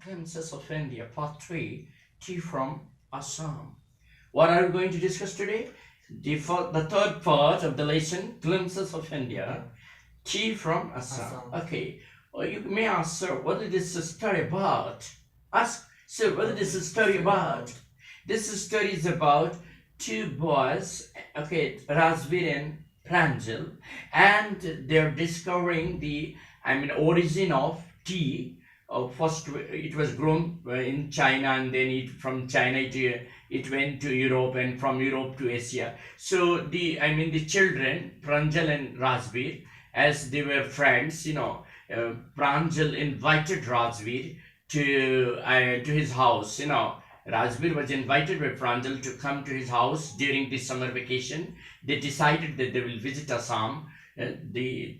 Glimpses of India, Part 3, Tea from Assam. What are we going to discuss today? The third part of the lesson, Glimpses of India, Tea from Assam. Okay. You may ask, sir, what is this story about? Ask, sir, what is this story about? This story is about two boys, okay, Razvir and Pranjal, and they're discovering origin of tea. First, it was grown in China, and then from China it went to Europe, and from Europe to Asia. So the children, Pranjal and Razvir, as they were friends, Pranjal invited Razvir to his house. Razvir was invited by Pranjal to come to his house during the summer vacation. They decided that they will visit Assam, the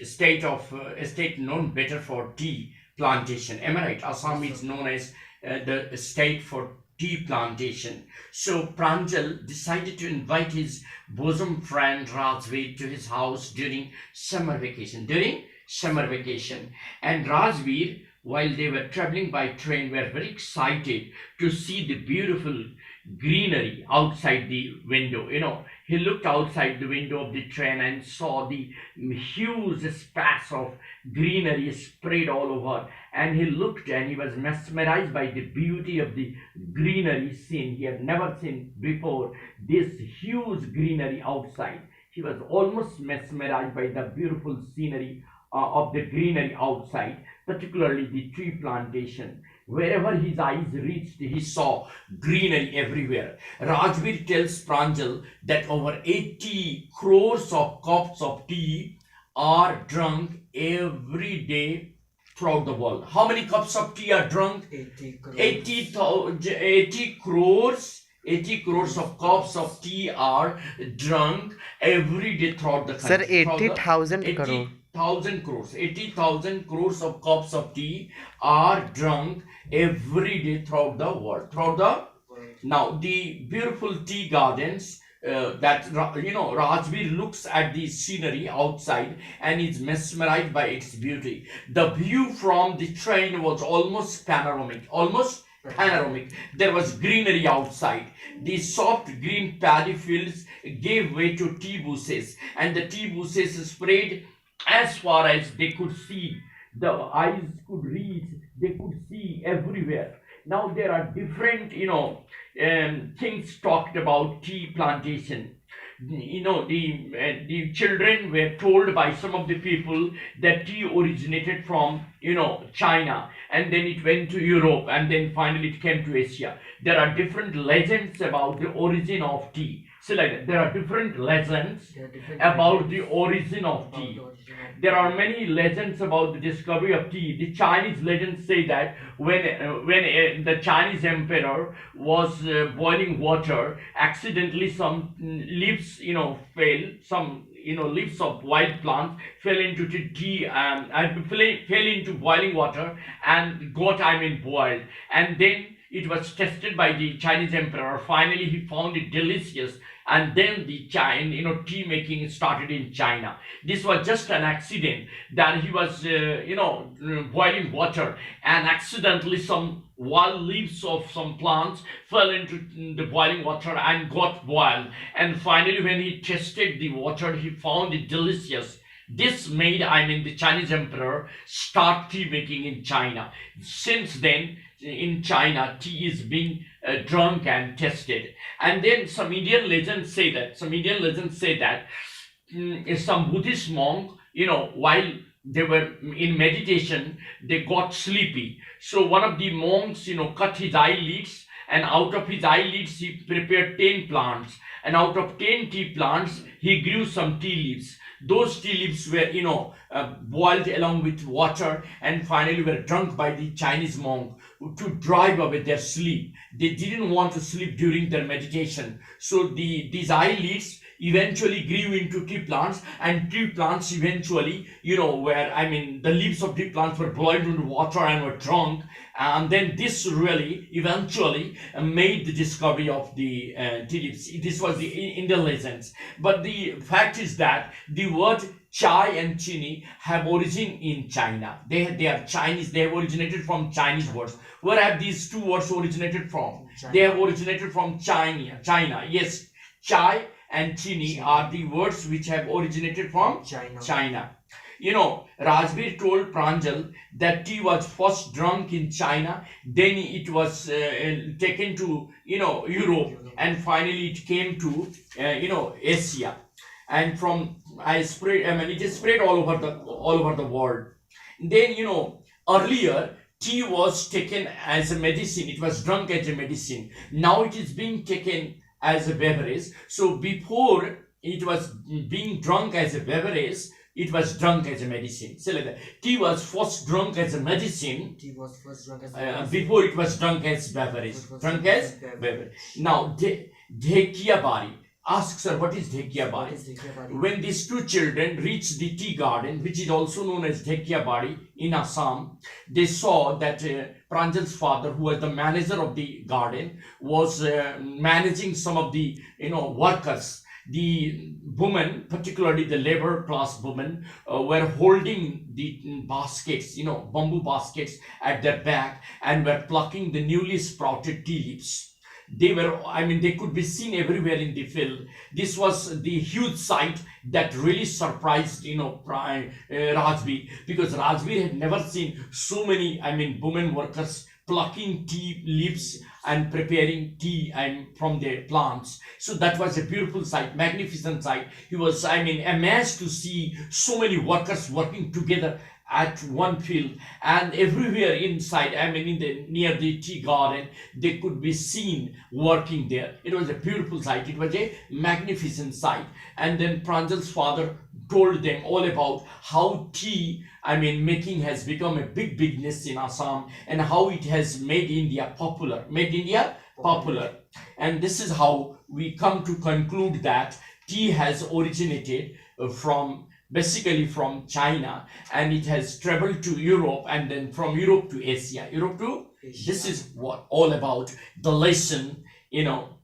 state known better for tea plantation. Am I right? Assam is known as the state for tea plantation. So Pranjal decided to invite his bosom friend Razvir to his house during summer vacation. And Razvir, while they were traveling by train, were very excited to see the beautiful greenery outside the window. He looked outside the window of the train and saw the huge space of greenery spread all over. And he looked and he was mesmerized by the beauty of the greenery scene. He had never seen before this huge greenery outside. He was almost mesmerized by the beautiful scenery of the greenery outside, particularly the tree plantation. Wherever his eyes reached, he saw greenery everywhere. Rajveer tells Pranjal that over 80 crores of cups of tea are drunk every day throughout the world. How many cups of tea are drunk? 80 crores. 80 crores. 80 crores of cups of tea are drunk every day throughout the country. Sir, 80,000 crores. 80,000 crores of cups of tea are drunk every day throughout the world. Now the beautiful tea gardens Rajveer looks at the scenery outside and is mesmerized by its beauty. The view from the train was almost panoramic. There was greenery outside. The soft green paddy fields gave way to tea bushes, and the tea bushes spread as far as they could see. The eyes could reach, they could see everywhere. Now there are different things talked about tea plantation. The children were told by some of the people that tea originated from China, and then it went to Europe, and then finally it came to Asia. There are different legends about the origin of tea. So like that, there are different legends about the origin of tea. There are many legends about the discovery of tea. The Chinese legends say that when the Chinese emperor was boiling water, accidentally some leaves fell. Some leaves of wild plants fell into the tea and fell into boiling water and got boiled, and then it was tested by the Chinese emperor. Finally, he found it delicious, and then the tea making started in China. This was just an accident that he was boiling water, and accidentally some wild leaves of some plants fell into the boiling water and got boiled. And finally, when he tasted the water, he found it delicious. This made the Chinese emperor start tea making in China. Since then, in China, tea is being drunk and tested. And then some Indian legends say that some Buddhist monk, while they were in meditation, they got sleepy. So one of the monks, cut his eyelids, and out of his eyelids he prepared 10 plants, and out of 10 tea plants he grew some tea leaves. Those tea leaves were boiled along with water, and finally were drunk by the Chinese monk to drive away their sleep. They didn't want to sleep during their meditation, so these eyelids eventually grew into tea plants, and tea plants eventually, the leaves of tea plants were boiled into water and were drunk, and then this really eventually made the discovery of the tea leaves. This was in the legends, but the fact is that the word chai and chini have origin in China. They are Chinese. They have originated from Chinese words. Where have these two words originated from? They have originated from China. China. Yes, chai and chini are the words which have originated from China. Rajbir told Pranjal that tea was first drunk in China, then it was taken to, Europe, and finally it came to, Asia. And it is spread all over the world. Then, earlier, tea was taken as a medicine. It was drunk as a medicine. Now it is being taken as a beverage. So before it was being drunk as a beverage, it was drunk as a medicine. So like that. Tea was first drunk as a medicine. Before it was drunk as beverage. Drunk as beverage. Now, Dhekia Bari. Ask, sir, what is Dhekia Bari? When these two children reached the tea garden, which is also known as Dhekia Bari in Assam, they saw that Pranjal's father, who was the manager of the garden, was managing some of the workers. The women, particularly the labor class women, were holding the baskets, bamboo baskets at their back, and were plucking the newly sprouted tea leaves. They could be seen everywhere in the field. This was the huge sight that really surprised, Rajbir, because Rajbir had never seen so many, women workers plucking tea leaves and preparing tea from their plants. So that was a beautiful sight, magnificent sight. He was, amazed to see so many workers working together at one field, and everywhere inside, near the tea garden, they could be seen working there. It was a beautiful sight. It was a magnificent sight. And then Pranjal's father told them all about how tea making has become a big business in Assam, and how it has made India popular. And this is how we come to conclude that tea has originated basically from China, and it has traveled to Europe, and then from Europe to Asia. This is what all about the lesson,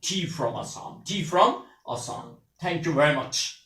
tea from Assam. Thank you very much.